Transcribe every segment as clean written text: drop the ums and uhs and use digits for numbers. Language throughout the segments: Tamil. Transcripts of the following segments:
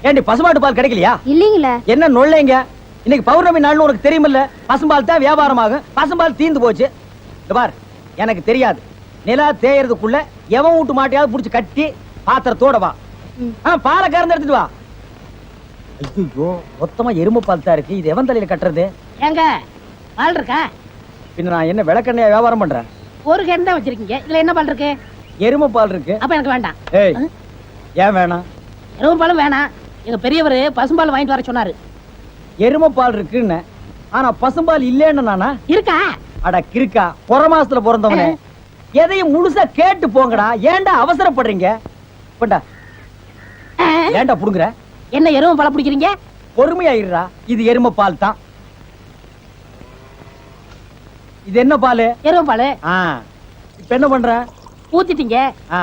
ஏண்டி பசுமாட்டு பால் கிடைக்கலையா? இல்லீங்களே. என்ன நொல்லைங்க? இன்னைக்கு பௌர்ணமி நாள்னு உனக்கு தெரியுமில்ல? பசும்பால் தான் வியாபாரமாகும். பசும்பால் தீந்து போச்சு. இங்க பார், எனக்கு தெரியாது. நிலா தேயறதுக்குள்ள எவன் வீட்டு மாட்டையாவது புடிச்சு கட்டி பாத்திரத்தோட வா. பாலை கறந்து எடுத்துட்டு வா. ஐயோ, மொத்தமா எருமை பால் தான் இருக்கு. இது எவன் தலையில கட்டுறது? ஏங்க பால் இருக்கா? பின்ன நான் என்ன விளக்கெண்ணையா வியாபாரம் பண்றேன்? ஒரு கேன் தான் வச்சிருக்கீங்க. இதுல என்ன பால் இருக்கு? எருமை பால் இருக்கு. அப்ப எனக்கு வேண்டாம். ஏய், ஏன் வேணாம்? எருமை பாலும் வேணாம். எங்க பெரியவர் பசும்பால் வாங்கிட்டு வர சொன்னாரு. எருமை பால் இருக்குன்னு, ஆனா பசும்பால் இல்லேன்னு நானா? இருக்கா? அட கிறுக்கா, புற மாசத்துல பிறந்தவனே, எதையும் முழுசா கேட்டு போங்கடா. ஏன்டா அவசரப்படுறீங்க? போண்டா. ஏன்டா புடுங்குற? என்ன எருமை பால் பிடிக்கிறீங்க? பொறுமையா இருடா. இது எருமை பால் தான். இது என்ன பால்? எருமை பால். இப்ப என்ன பண்ற? ஊத்திட்டீங்க. ஆ.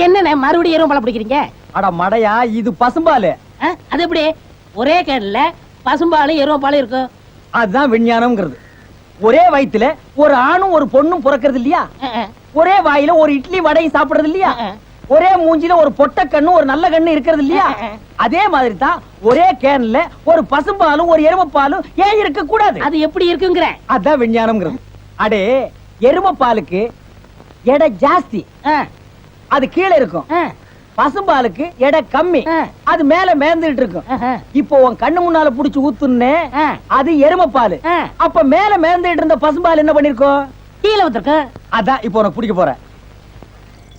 என்னண்ணே மறுபடியும் எருமை பால் பிடிக்கிறீங்க? அட மடையா, இது பசும்பால். அது எப்படி ஒரே கேன்ல பசும்பாலும் எருமை பாலும் இருக்கும்? அதுதான் விஞ்ஞானம்ங்கிறது. ஒரே வயித்துல ஒரு ஆணும் ஒரு பொண்ணும் பிறக்கிறது இல்லையா? ஒரே வாயில ஒரு இட்லி வடையும் சாப்பிடுறது இல்லையா? ஒரே மூஞ்சில ஒரு பொட்ட கண்ணு ஒரு நல்ல கண்ணு இருக்கிறது இல்லையா? அதே மாதிரி தான் ஒரே கேன்ல ஒரு பசும்பாலும் ஒரு எருமை பாலும் ஏன் இருக்க கூடாது? அது எப்படி இருக்குங்கிற? அதான் விஞ்ஞானம்ங்கிறது. அடே, எருமை பாலுக்கு எடை ஜாஸ்தி, அது கீழே இருக்கும். பசும்பாலுக்கு எடை கம்மி, அது மேல மேந்துட்டு இருக்கும். இப்போ உன் கண்ணு முன்னால புடிச்சு ஊத்துன்னு, அது எருமை பால். அப்ப மேல மேந்துட்டு இருந்த பசும்பால் என்ன பண்ணிருக்கோம்? கீழே ஊத்திருக்கு. அதான் இப்போ உனக்கு பிடிக்க போறேன்.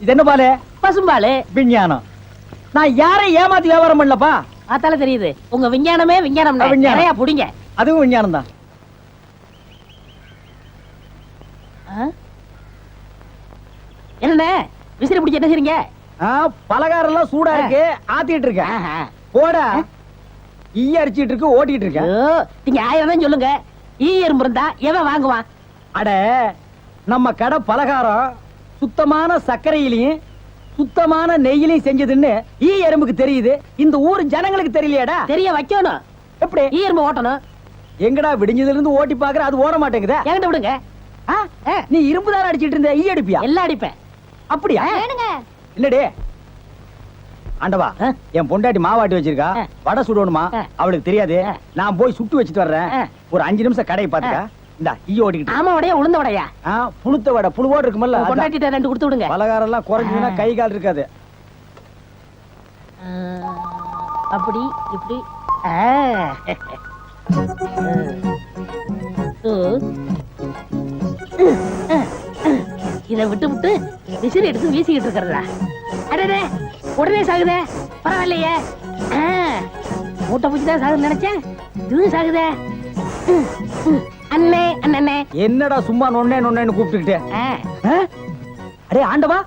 இது என்ன பால்? பசும்பால். விஞ்ஞானம். நான் யாரை ஏமாத்தி வியாபாரம் பண்ணலப்பா. அதால தெரியுது உங்க விஞ்ஞானமே விஞ்ஞானம். நிறைய புடிங்க. அதுவும் விஞ்ஞானம் தான். என்ன விசிறி பிடிச்சு என்ன செய்றீங்க? பலகாரம் எல்லாம் சூடா இருக்கு, ஆத்திட்டு இருக்கேன். போடா. ஈ அரிச்சிட்டு இருக்கு, ஓட்டிட்டு இருக்கேன். நீங்க 1000 தான் சொல்லுங்க. ஈ எறும்பு இருந்தா எவன் வாங்குவான்? அட, நம்ம கடை பலகாரம் சுத்தமான சர்க்கரையிலையும் சுத்தமான நெய்யிலையும் செஞ்சதுன்னு ஈ எறும்புக்கு தெரியுது. இந்த ஊர் ஜனங்களுக்கு தெரியலையாடா? தெரிய வைக்கணும். எப்படி? ஈ எறும்பு ஓட்டணும். எங்கடா விடிஞ்சதுல இருந்து ஓட்டி பாக்குற, அது ஓட மாட்டேங்குதே. என்கிட்ட விடுங்க. நீ இரும்பு தானே அடிச்சிட்டு இருந்த, ஈ அடிப்பியா? எல்லாம் அடிப்பேன். அப்படியா? இல்லடே ஆண்டவா, என் பொண்டாட்டி மாவாட்டி வச்சிருக்கா, வடை சுடணுமா? அவளுக்கு தெரியாது. நான் போய் சுட்டு வச்சிட்டு வர்றேன். ஒரு 5 நிமிஷம் கடையை பாத்துக்க. இந்த ஈ ஓடிக்கிட்டு. ஆமா, வடையா உளுந்த வடையா? புளுத்த வடை, புழுவோடு இருக்குமல்ல. பொண்டாட்டிட்ட 2 கொடுத்து விடுங்க. பலகாரம் எல்லாம் குறைஞ்சுனா கை கால் இருக்காது. அப்படி இப்படி. இதை விட்டு விட்டு விசிறி எடுத்து வீசிக்கிட்டு இருக்கிறதா? அடடே, உடனே சாகுதே. பரவாயில்லையே. மூட்டை பூச்சிதான் சாகுதுன்னு நினைச்சேன். இதுவும் சாகுதே. அண்ணே அண்ணே. என்னடா சும்மா நொண்ணே நொண்ணேன்னு கூப்பிட்டுக்கிட்டே? அடே ஆண்டவா,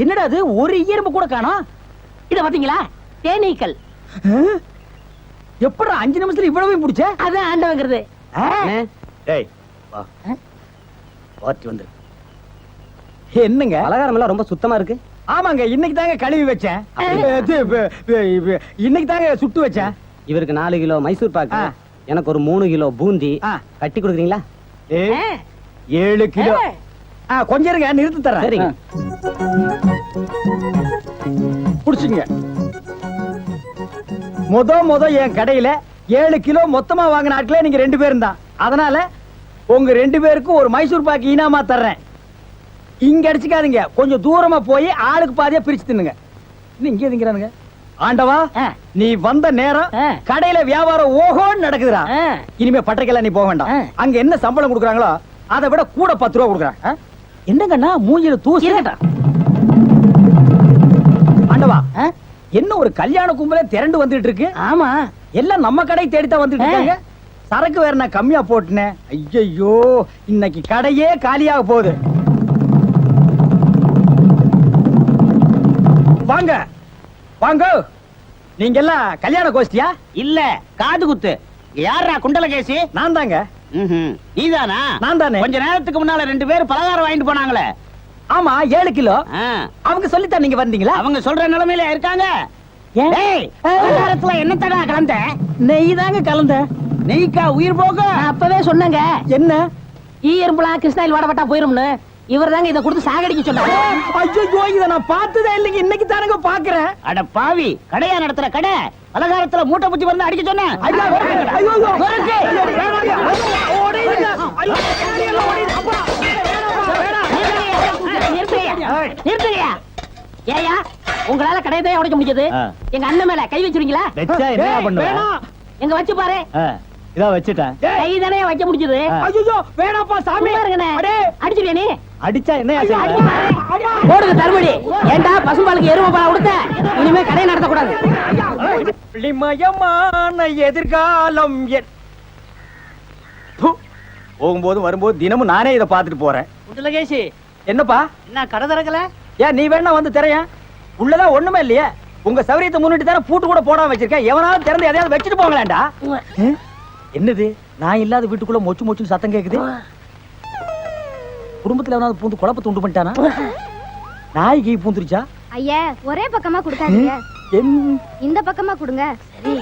என்னடா அது? ஒரு ஈரம்பு கூட காணோம். இத பாத்தீங்களா? தேனீக்கள். எப்படா 5 நிமிஷத்துல இவ்வளவு பிடிச்ச? அதான் ஆண்டவங்கிறது. டேய் வா, வாட்டி வந்து. என்னங்க பலகாரம் எல்லாம் ரொம்ப சுத்தமா இருக்கு? ஆமாங்க, இன்னைக்கு தாங்க கழுவி வச்சேன். இன்னைக்கு தாங்க சுட்டு வச்சேன். இவருக்கு 4 கிலோ மைசூர் பாக்கு, எனக்கு ஒரு 3 கிலோ பூந்தி கட்டி கொடுக்குறீங்களா? 7 கிலோ. கொஞ்சம் இருங்க, நிறுத்து தரேன். சரிங்க. புடிச்சுங்க. முத என் கடையில 7 கிலோ மொத்தமா வாங்கின ஆட்களே நீங்க 2 பேரும் தான். அதனால உங்க 2 பேருக்கும் ஒரு மைசூர் பாக்கு இனாமா தர்றேன். இங்க அடிச்சுக்காதீங்க, கொஞ்சம் தூரமா போய் ஆளுக்கு பாதியா பிரிச்சு தின்னுங்க. இங்க திங்கிறானுங்க. ஆண்டவா, நீ வந்த நேரம் கடையில வியாபாரம் ஓஹோன்னு நடக்குதுடா. இனிமே பட்டறைக்கெல்லாம் நீ போக வேண்டாம். அங்க என்ன சம்பளம் கொடுக்குறாங்களோ அதை விட கூட 10 ரூபா கொடுக்குறாங்க. என்னங்கண்ணா மூஞ்சில தூசி? ஆண்டவா, என்ன ஒரு கல்யாண கும்பலே திரண்டு வந்துட்டு இருக்கு? ஆமா, எல்லாம் நம்ம கடை தேடித்தான் வந்துட்டு இருக்காங்க. சரக்கு வேற நான் கம்மியா போட்டுனேன். ஐயோ, இன்னைக்கு கடையே காலியாக போகுது. வாங்க வாங்க. நீங்க எல்லாம் கல்யாண கோஷ்டியா? இல்ல, காது குத்து. யாரா குண்டலகேசி? நான் தாங்க. நீதானா? நான் தானே. கொஞ்ச நேரத்துக்கு முன்னால 2 பேர் பலகாரம் வாங்கிட்டு போனாங்களே. ஆமா, 7 கிலோ. அவங்க சொல்லித்தான் நீங்க வந்தீங்களா? அவங்க சொல்ற நிலைமையில இருக்காங்க. பலகாரத்துல என்ன தடா கலந்த? நெய் தாங்க கலந்த. நெய்க்கா உயிர் போக? அப்பவே சொன்னங்க. என்ன? ஈ எறும்புலாம் கிருஷ்ணாயில் வாடப்பட்டா போயிரும்னு. இவர் தாங்க இதை கொடுத்து சாகடிக்க சொன்னாரு. ஐயோ இத நான் பார்த்ததே இல்லைங்க, இன்னைக்கு தானங்க பாக்குறேன். அட பாவி, கடையா நடத்துற கடை, பலகாரத்துல மூட்டை பூச்சி வந்து அடிக்க சொன்னேன். ஐயோ ஐயோ ஓடிடுங்க. ஐயோ ஓடிடுங்க. அப்பா நிறுத்துங்கயா. ஏயா, உங்களால கடையை தான் உடைக்க முடிஞ்சது. எங்க அண்ணன் மேல கை வச்சிருக்கீங்களா? வெச்சா என்ன பண்ணுவ? எங்க வச்சு பாரு. இதான் வச்சுட்டேன். கை தானே வைக்க முடிஞ்சது. ஐயோ வேணாப்பா சாமி. அடிச்சிருவியா நீ? அடிச்சா என்ன போடுங்க தர்மடி. ஏண்டா பசும்பாலுக்கு எருமை பால் கொடுத்த? இனிமே கடையை நடத்த கூடாது. ஒளிமயமான எதிர்காலம் போகும்போது வரும்போது தினமும் நானே இதை பார்த்துட்டு போறேன். முத்துலகேஷி, என்னப்பா என்ன கடை திறக்கல? ஏன் நீ வேணா வந்து திரையன்? உள்ளதான் ஒண்ணுமே இல்லையே. உங்க சௌரியத்தை முன்னிட்டு தானே பூட்டு கூட போடாம வச்சிருக்கேன். எவனாவது திறந்து எதையாவது வச்சுட்டு போங்களேன்டா. என்னது நான் இல்லாத வீட்டுக்குள்ள மொச்சு மொச்சுன்னு சத்தம் கேக்குது? குடும்பத்துல எவனாவது பூந்து குழப்பத்தை உண்டு பண்ணிட்டானா? நாய்க்கு பூந்துருச்சா? ஐயா, ஒரே பக்கமா கொடுக்காதீங்க, இந்த பக்கமா கொடுங்க. சரி,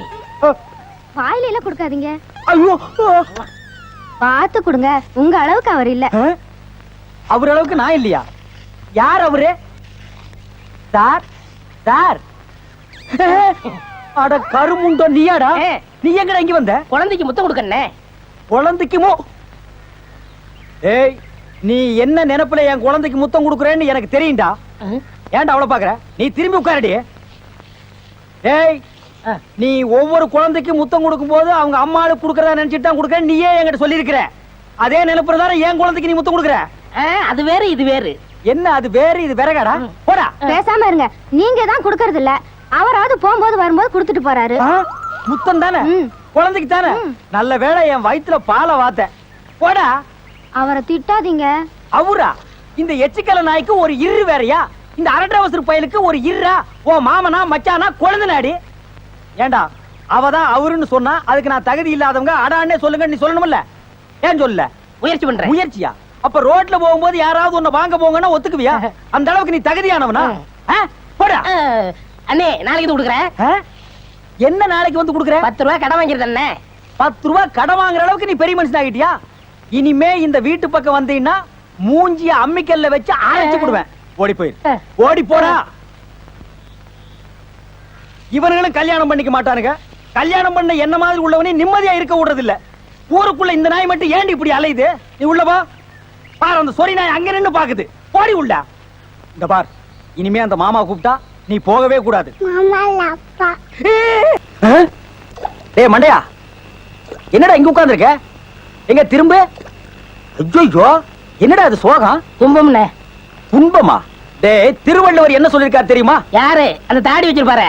வாயில எல்லாம் கொடுக்காதீங்க, ஐயோ பார்த்து கொடுங்க. உங்க அளவுக்கு அவர் இல்ல. அவர் அளவுக்கு நான் இல்லையா? யார் அவரு? Sir sir. அட கருமுண்டோ, நீயாடா? நீ எங்கடா இங்க வந்த? குழந்தைக்கு முத்தம் கொடுக்கண்ணே. குழந்தைக்குமோ? ஏய், நீ என்ன நினைப்புல என் குழந்தைக்கு முத்தம் கொடுக்குறேன்னு எனக்கு தெரியும்டா. ஏன்டா அவ்வளவு பாக்குற? நீ திரும்பி உட்காரடி. ஏய், நீ ஒவ்வொரு குழந்தைக்கு முத்தம் கொடுக்கும் போது அவங்க அம்மாளுக்கு கொடுக்கறதா நினைச்சிட்டு தான் கொடுக்கறேன் நீயே என்கிட்ட சொல்லி இருக்கிற. அதே நினைப்புல தானே என் குழந்தைக்கு நீ முத்தம் கொடுக்குற. அது வேற இது வேறு. என்ன அது வேறு இது வேறகாடா? போடா. பேசாம இருங்க. நீங்க தான் கொடுக்கறது இல்ல, அவராவது போகும்போது வரும்போது கொடுத்துட்டு போறாரு. முத்தம் தானே குழந்தைக்கு தானே? நல்ல வேளை என் வயித்துல பாலை வாத்த. போடா. அவரை திட்டாதீங்க. அவரா? இந்த எச்சிக்கல நாய்க்கு ஒரு இரு வேறயா? இந்த அரட்டவசர் பயலுக்கு ஒரு இருரா? ஓ மாமனா மச்சானா குழந்தை நாடி? ஏண்டா அவதான் அவருன்னு சொன்னா அதுக்கு நான் தகுதி இல்லாதவங்க அடான்னே சொல்லுங்க நீ சொல்லணும்ல? ஏன் சொல்ல? முயற்சி பண்றேன். முயற்சியா? அப்ப ரோட்ல போகும்போது யாராவது உன்னை வாங்க போங்கன்னா ஒத்துக்குவியா? அந்த அளவுக்கு நீ தகுதியானவனா? போடா. அண்ணே, நாளைக்கு கொடுக்குறேன். என்ன நாளைக்கு வந்து கொடுக்குற? 10 ரூபாய் கடன் வாங்கிருது அண்ணே. 10 ரூபாய் கடன் வாங்குற அளவுக்கு நீ பெரிய மனுஷன் ஆகிட்டியா? இனிமே இந்த வீட்டு பக்கம் வந்தீங்கன்னா மூஞ்சிய அம்மிக்கல்ல வச்சு அரைச்சு விடுவேன். ஓடி போயிரு. ஓடி போடா. இவனுங்களும் கல்யாணம் பண்ணிக்க மாட்டானுங்க. கல்யாணம் பண்ண என்ன மாதிரி உள்ளவனே நிம்மதியா இருக்க விடுறது இல்ல. ஊருக்குள்ள இந்த நாய் மட்டும் ஏண்டி இப்படி அலையுது? நீ உள்ள வா. பாரு, அந்த சொறி நாய் அங்க நின்னு பாக்குது. போடி உள்ள. இந்த பார், இனிமே அந்த மாமா கூப்பிட்டா நீ போகவே கூடாது. டேய் மண்டையா, என்னடா இங்க உட்கார்ந்திருக்க? எங்க திரும்ப? ஐயோ, என்னடா அது சோகம்? துன்பம்னே. துன்பமா? டேய், திருவள்ளுவர் என்ன சொல்லிருக்காரு தெரியுமா? யாரு? அந்த தாடி வச்சிருப்பாரு.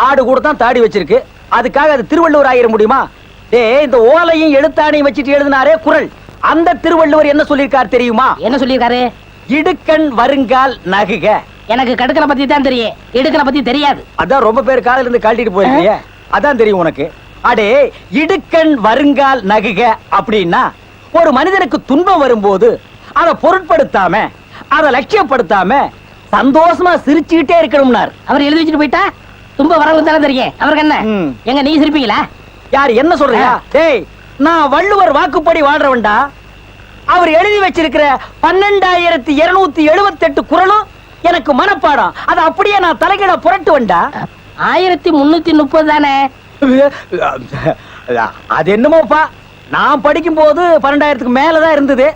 ஆடு கூட தான் தாடி வச்சிருக்கு, அதுக்காக அது திருவள்ளுவர் ஆயிர முடியுமா? டேய், இந்த ஓலையும் எழுத்தாணையும் வச்சிட்டு எழுதினாரே குறள், அந்த திருவள்ளுவர் என்ன சொல்லிருக்காரு தெரியுமா? என்ன சொல்லிருக்காரு? இடுக்கண் வருங்கால் நகுக. எனக்கு கடுக்கனை பத்தி தான் தெரியும், இடுக்கனை பத்தி தெரியாது. அதான் ரொம்ப பேர் காலையில இருந்து கழட்டிட்டு போயிருக்கீங்க, அதான் தெரியும் உனக்கு. அடே, இடுக்கண் வருங்கால் நகுக அப்படின்னா ஒரு மனிதனுக்கு துன்பம் வரும்போது அதை பொருட்படுத்தாம, அதை லட்சியப்படுத்தாம சந்தோஷமா சிரிச்சுக்கிட்டே இருக்கணும்னார். அவர் எழுதி வச்சுட்டு போயிட்டா துன்பம் வரவும் தானே தெரியும். அவருக்கு என்ன? எங்க நீ சிரிப்பீங்களா? யார் என்ன சொல்றியா? டேய், நான் வள்ளுவர் வாக்குப்படி வாழ்றவன்டா. அவர் எழுதி வச்சிருக்கிற 12278 குறளும் எனக்கு மனப்பாடம். அது அப்படியே நான் தலைகீழ புரட்டுவன்டா. 1330 தானே? அது என்னமோப்பா, நான் படிக்கும் போது 12,000க்கு மேலதான் இருந்தது.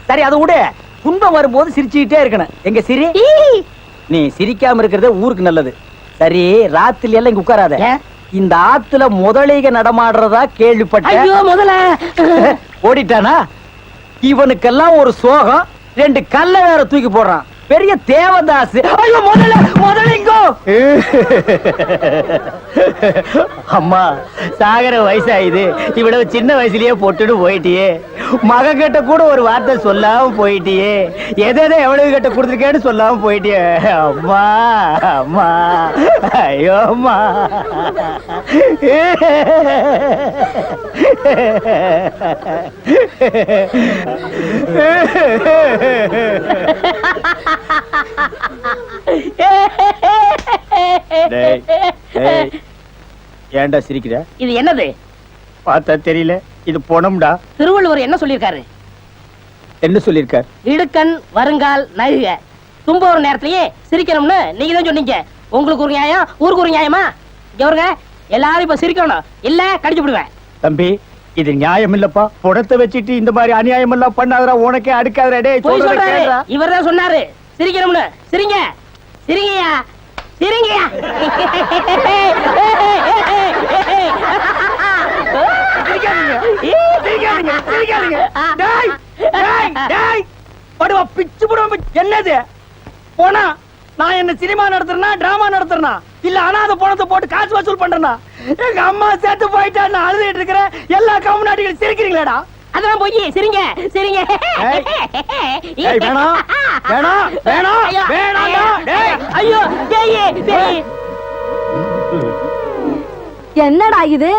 சரி, அது விட துன்பம் வரும்போது சிரிச்சுக்கிட்டே இருக்கணும். எங்க சிரி? நீ சிரிக்காம இருக்கிறது ஊருக்கு நல்லது. சரி, ராத்திரி எல்லாம் இங்க உட்காராத. இந்த ஆத்துல முதலைக நடமாடுறதா கேள்விப்பட்டேன். ஐயோ, முதல்ல ஓடிட்டானா? இவனுக்கெல்லாம் ஒரு சோகம், 2 கல்ல வேற தூக்கி போடுறான். பெரிய தேவதாஸ். ஐயோ, முதலிங்கோ. அம்மா, சாகர வயசாயுது, இவ்வளவு சின்ன வயசுலயே போட்டுட்டு போயிட்டியே. மக கிட்ட கூட ஒரு வார்த்தை சொல்லாம போயிட்டியே. எதை எவ்வளவு கிட்ட கொடுத்துருக்கேன்னு சொல்லாம போயிட்டியே. அம்மா அம்மா, ஐயோ அம்மா. ஏன்டா சிரிக்கிற? இது என்னது? பார்த்தா தெரியல, இது பொணம்டா. திருவள்ளுவர் என்ன சொல்லிருக்காரு? என்ன சொல்லிருக்கார்? இடுக்கண் வருங்கால் நகுக தும்ப ஒரு நேரத்திலேயே சிரிக்கணும்னு நீங்க தான் சொன்னீங்க. உங்களுக்கு ஒரு நியாயம், ஊருக்கு ஒரு நியாயமா? இங்க வருங்க, எல்லாரும் இப்ப சிரிக்கணும், இல்ல கடிச்சு விடுவேன். தம்பி, இது நியாயம் இல்லப்பா. புடத்தை வச்சிட்டு இந்த மாதிரி அநியாயம் எல்லாம் பண்ணாதடா, உனக்கே அடுக்காதடா. டேய் போய் சொல்றத சொல்றாரு, கேளுடா. இவர்தான் சொன்னாரு சிரிக்கணும்னு. சிரிங்க, சிரிங்கயா, சிரிங்கயா. சிரிக்காதீங்க, சிரிக்காதீங்க, சிரிக்காதீங்க. டேய், டேய், டேய். படுவா பிச்சு புடுவா. என்னது போனா? நான் என்ன சினிமா நடத்துறேனா டிராமா நடத்துறேனா இல்ல அனாதை பணத்தை போட்டு காசு வசூல் பண்றேனா? எங்க அம்மா செத்து போயிட்டா நான் அழுதுட்டு இருக்கிறேன். எல்லா கம்முனாட்டிகளும் சிரிக்கிறீங்களாடா? அதெல்லாம் போய் சிரிங்க, சிரிங்க. ஏய் வேணாம், வேணாம், வேணாம், வேணாம்டா. டேய் ஐயோ, டேய், டேய். என்னடா இது?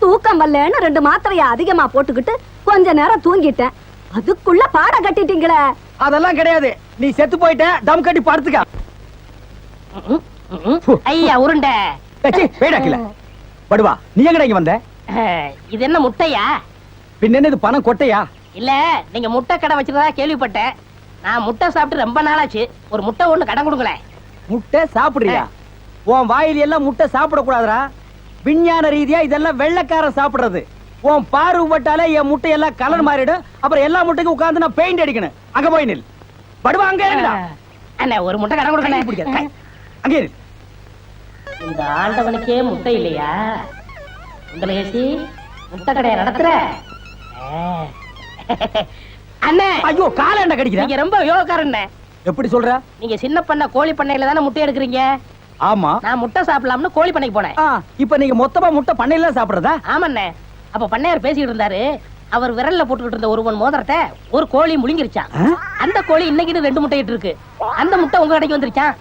தூக்கம் வரலன்னு 2 மாத்திரைய அதிகமா போட்டுக்கிட்டு கொஞ்ச நேரம் தூங்கிட்டேன். அதுக்குள்ள பாட கட்டிட்டீங்களே. அதெல்லாம் கிடையாது. நீ செத்து போயிட்ட, தம் கட்டி படுத்துக்க. ஐயா உருண்டை. வேடாக்கல படுவா. நீ எங்கடா இங்க வந்த? இது என்ன முட்டையா? பின்ன என்ன இது பணம் கொட்டையா? இல்ல, நீங்க முட்டை கடை வச்சிருந்தா கேள்விப்பட்டேன். நான் முட்டை சாப்பிட்டு ரொம்ப நாளாச்சு. ஒரு முட்டை ஒண்ணு கடன் கொடுங்களேன். முட்டை சாப்பிடுறியா? உன் வாயில எல்லாம் முட்டை சாப்பிட கூடாதுடா. விஞ்ஞான ரீதியா இதெல்லாம் வெள்ளைக்காரன் சாப்பிடுறது. உன் பார்வைப்பட்டாலே என் முட்டை எல்லாம் கலர் மாறிடும். அப்புறம் எல்லா முட்டைக்கும் உட்கார்ந்து நான் பெயிண்ட் அடிக்கணும். அங்க போய் நில். படுவா அங்க இருடா. அண்ணே ஒரு முட்டை கடன் கொடுக்கணும். அங்கே இரு. இந்த ஆண்டவனுக்கே முட்டை இல்லையா? உங்களுக்கு முட்டை கடையை நடத்துற அண்ணே. ஐயோ கால என்ன கடிக்கிற? நீங்க ரொம்ப யோகக்காரண்ணே. எப்படி சொல்ற? நீங்க சின்ன பண்ண கோழி பண்ணையில தானே முட்டை எடுக்கிறீங்க. ஆமா. நான் முட்டை சாப்பிடலாம்னு கோழி பண்ணைக்கு போனேன். இப்ப நீங்க மொத்தமா முட்டை பண்ணையில சாப்பிடுறதா? ஆமாண்ணே. அப்ப பண்ணையார் பேசிட்டு இருந்தாரு. அவர் விரல்ல போட்டுக்கிட்டு இருந்த ஒருவன் மோதிரத்தை ஒரு கோழி முழுங்கிருச்சான். அந்த கோழி இன்னைக்கு 2 முட்டை இட்டு இருக்கு. அந்த முட்டை உங்க கடைக்கு வந்துருச்சான்.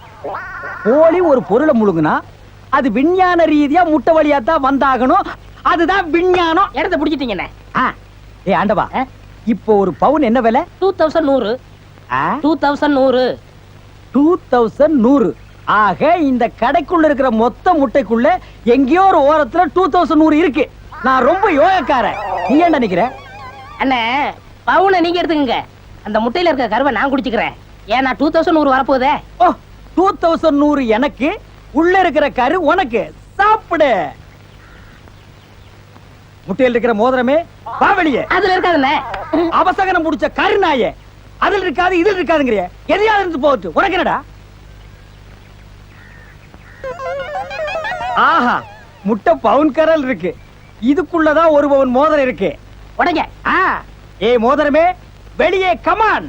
கோழி ஒரு பொருளை முழுங்குனா அது விஞ்ஞான ரீதியா முட்டை வழியா தான் வந்தாகணும். அதுதான் விஞ்ஞானம். இடத்த பிடிச்சிட்டீங்கண்ணே. ஏ ஆண்டவா, இப்போ ஒரு பவுன் என்ன விலை? 2100. 2100. 2100. ஆக இந்த கடைக்குள்ள இருக்கிற மொத்த முட்டைக்குள்ள எங்கேயோ ஒரு ஓரத்துல 2100 இருக்கு. நான் ரொம்ப யோகக்காரன். நீ ஏன்டா நிக்கிற? அண்ணே, பவுனை நீங்க எடுத்துக்கங்க. அந்த முட்டையில இருக்க கருவை நான் குடிச்சுக்கிறேன். ஏன்னா 2100 வரப்போதே. ஓ, 2100 எனக்கு, உள்ள இருக்கிற கரு உனக்கு. சாப்பிடு. முட்டையில் இருக்கிற மோதிரமே வா வெளியே. அதுல இருக்காதுண்ணே. அவசகனம் முடிச்ச கரு நாயே. அதுல இருக்காது இதுல இருக்காதுங்கிறிய. எதையாவது இருந்து போட்டு உனக்கு என்னடா? ஆஹா, முட்டை பவுன் கரல் இருக்கு. இதுக்குள்ளதான் ஒரு பவுன் மோதிரம் இருக்கு. உடைங்க. ஏ மோதிரமே வெளியே கமான்.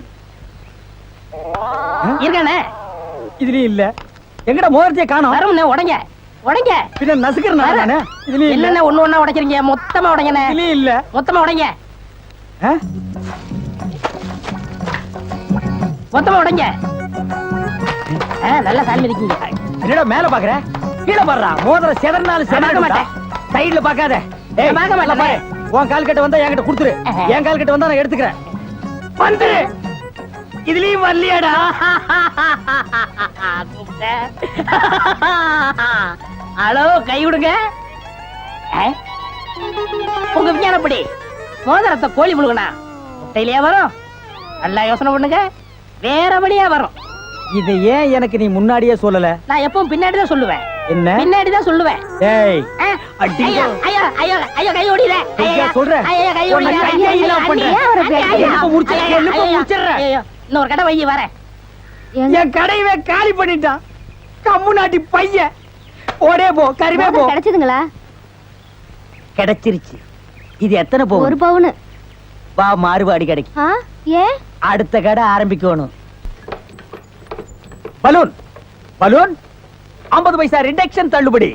இருக்கானே. இதுலயும் இல்ல. எங்கடா மோதிரத்தையே காணோம்? வரும்ண்ணே. உடைங்க, உடைங்க. பின்ன நசுக்கிறேன் நானே. இதுலயும் இல்ல. என்னண்ணே ஒண்ணு ஒண்ணா உடைக்கிறீங்க? மொத்தமா உடைங்கண்ணே. இதுலயும் இல்ல. மொத்தமா உடைங்க, மொத்தமா உடைங்க. நல்லா சாமி இருக்கீங்க. என்னடா மேல பாக்குற? கீழே பாருடா. மோதிரம் செதறனாலும் செதற மாட்டேன். சைடுல பாக்காத. ஏய் பார்க்க மாட்டேன். பாரு. உன் கால் கட்ட வந்தா என்கிட்ட கொடுத்துரு. என் கால் கட்ட வந்தா நான் எடுத்துக்கிறேன். வந்துரு. இதுலயும் வரலையாடா? ஹலோ, கை விடுங்க. உங்க விஞ்ஞானப்படி மோதிரத்தை கோழி முழுகனா முட்டையிலேயே வரும். நல்லா யோசனை பண்ணுங்க. வேற வழியா வரும். இதை ஏன் எனக்கு நீ முன்னாடியே சொல்லல? நான் எப்பவும் பின்னாடிதான் சொல்லுவேன். என்ன? பின்னாடிதான் சொல்லுவேன். ஏய் ஐயோ ஐயோ ஐயோ ஐயோ, கை ஓடில. ஐயா சொல்றேன். ஐயோ கை ஓடில. கையை இல்ல பண்றேன். எப்ப முடிச்சிடுறேன். இன்னொரு கடை வை வரேன். என் கடையவே காலி பண்ணிட்டான். கம்முனாட்டி பையன். ஓடே போ, கறிவே போ. கிடைச்சதுங்களா? கிடைச்சிருச்சு. இது எத்தனை பவுன்? 1 பவுன். வா மாறுபாடி கிடைக்கும். ஏன்? அடுத்த கடை ஆரம்பிக்கணும். பலூன் பலூன் 50 பைசா ரிடக்ஷன் தள்ளுபடி.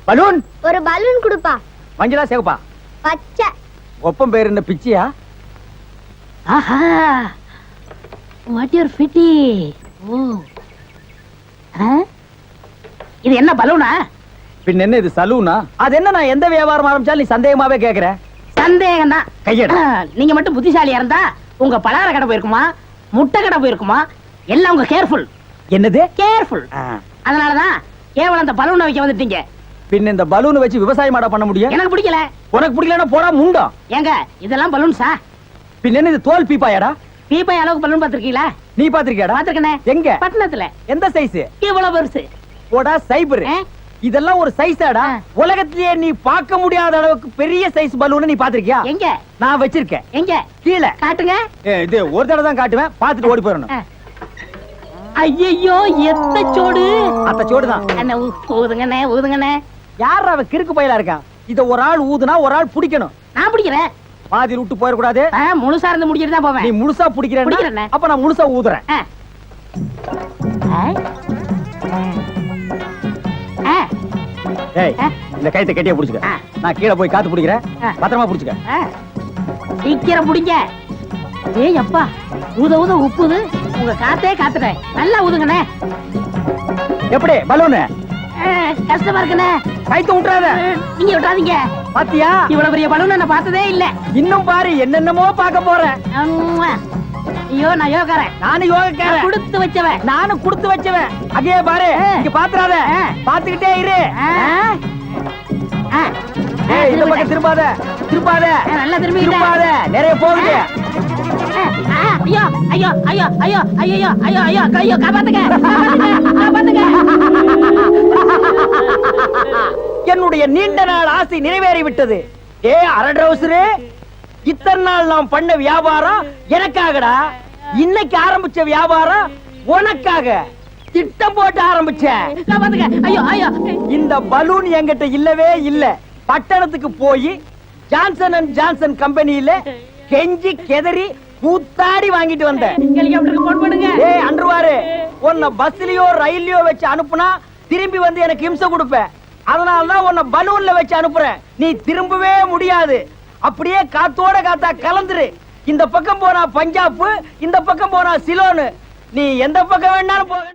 பலூன் ஒரு பலூன் கொடுப்பா. மஞ்சளா சேவப்பா? பச்சை. ஒப்பம் பேர் என்ன பிச்சியா? ஆஹா, வாட் யூர் ஃபிட்டி. ஓ, இது என்ன பலூனா? பின் என்ன இது சலூனா? அது என்ன, நான் எந்த வியாபாரம் ஆரம்பிச்சாலும் நீ சந்தேகமாவே கேக்குற. சந்தேகம் தான். கையட. நீங்க மட்டும் புத்திசாலியா இருந்தா உங்க பலகார கடை போயிருக்குமா, முட்டை கடை போயிருக்குமா, எல்லாம் உங்க கேர்ஃபுல். என்னது கேர்ஃபுல்? அதனாலதான் கேவலம் அந்த பலூனை வைக்க வந்துட்டீங்க. பின் இந்த பலூனை வச்சு விவசாயம் பண்ண முடியும்? எனக்கு பிடிக்கல. உனக்கு பிடிக்கலன்னா போடா முண்டா. ஏங்க இதெல்லாம் பலூன்ஸா? பின்ன இது தோல் பீப்பாயாடா? பீப்பாய் அளவுக்கு பலூன் பாத்திருக்கீங்களா? நீ பாத்திருக்கியாடா? பாத்திருக்கனே. எங்க? பட்டணத்துல. எந்த சைஸ்? இவ்வளவு பெருசு. போடா சைபர். இதெல்லாம் ஒரு சைஸாடா? உலகத்திலேயே நீ பார்க்க முடியாத அளவுக்கு பெரிய சைஸ் பலூன் நீ பாத்திருக்கியா? எங்க? நான் வச்சிருக்கேன். எங்க? கீழே காட்டுங்க. இது ஒரு தடவை தான் காட்டுவேன், பாத்துட்டு ஓடி போயிடணும். ஐயோ எத்த சோடு. அத்த சோடுதான். அண்ணே ஊதுங்கண்ணே ஊதுங்கண்ணே. யார் அவ கிறுக்கு பையலா இருக்கான்? இத ஒரு ஆள் ஊதுனா ஒரு ஆள் பிடிக்கணும். நான் பிடிக்கிறேன். பாதி விட்டு போயிடக்கூடாது. முழுசா இருந்து முடிச்சிட்டு தான் போவேன். நீ முழுசா பிடிக்கிறேன்னா பிடிக்கிறேண்ணே. அப்ப நான் முழுசா ஊதுறேன். ஏய், இந்த கைத்தை கெட்டியா புடிச்சுக்க. நான் கீழே போய் காத்து பிடிக்கிறேன். பத்திரமா புடிச்சுக்க. சீக்கிரம் பிடிங்க. ஏய் அப்பா, ஊத ஊத உப்புது. உங்க காத்தே காத்துட்டேன். நல்லா ஊதுங்கண்ணே. எப்படி பலூனு? கஷ்டமா இருக்குண்ணே. கைத்து விட்டுறாத. நீங்க விட்டாதீங்க. பாத்தியா? இவ்வளவு பெரிய பலூன் நான் பார்த்ததே இல்ல. இன்னும் பாரு, என்னென்னமோ பார்க்க போறேன். ஐயோ நான் யோகாரன். நானும் யோகக்காரன். கொடுத்து வச்சவன். நானும் கொடுத்து வச்சவன். அங்கே பாரு, இங்க பாத்துறாத. பாத்துக்கிட்டே இரு. ஏய், இந்த பக்கம் திரும்பாத. திரும்பாத. நல்லா திரும்பி திரும்பாத. நிறைய போகுது. ஐயோ ஐயோ ஐயோ ஐயோ ஐயோ ஐயோ ஐயோ ஐயோ காப்பாத்துங்க காப்பாத்துங்க. என்னுடைய நீண்ட நாள் ஆசை நிறைவேறி விட்டது. ஏ அரட்ரவுசரே, இத்தனை நாள் நாம் பண்ண வியாபாரம் எனக்காகடா. இன்னைக்கு ஆரம்பிச்ச வியாபாரம் உனக்காக. திட்டம் போட்டு ஆரம்பிச்சேன். காப்பாத்துங்க. ஐயோ ஐயோ. இந்த பலூன் என்கிட்ட இல்லவே இல்ல. பட்டணத்துக்கு போய் ஜான்சன் அண்ட் ஜான்சன் கம்பெனியில கெஞ்சி கெதறி கூத்தாடி வாங்கிட்டு வந்தேன். ஹெலிகாப்டருக்கு போன் பண்ணுங்க. ஏய் அன்றுவாரு, உன்னை பஸ்லயோ ரயில்லயோ வச்சு அனுப்புனா திரும்பி வந்து எனக்கு இம்சை கொடுப்ப. அதனாலதான் உன்னை பலூன்ல வச்சு அனுப்புறேன். நீ திரும்பவே முடியாது. அப்படியே காத்தோட காத்தா கலந்துரு. இந்த பக்கம் போனா பஞ்சாப், இந்த பக்கம் போனா சிலோனு. நீ எந்த பக்கம் வேணாலும் போக.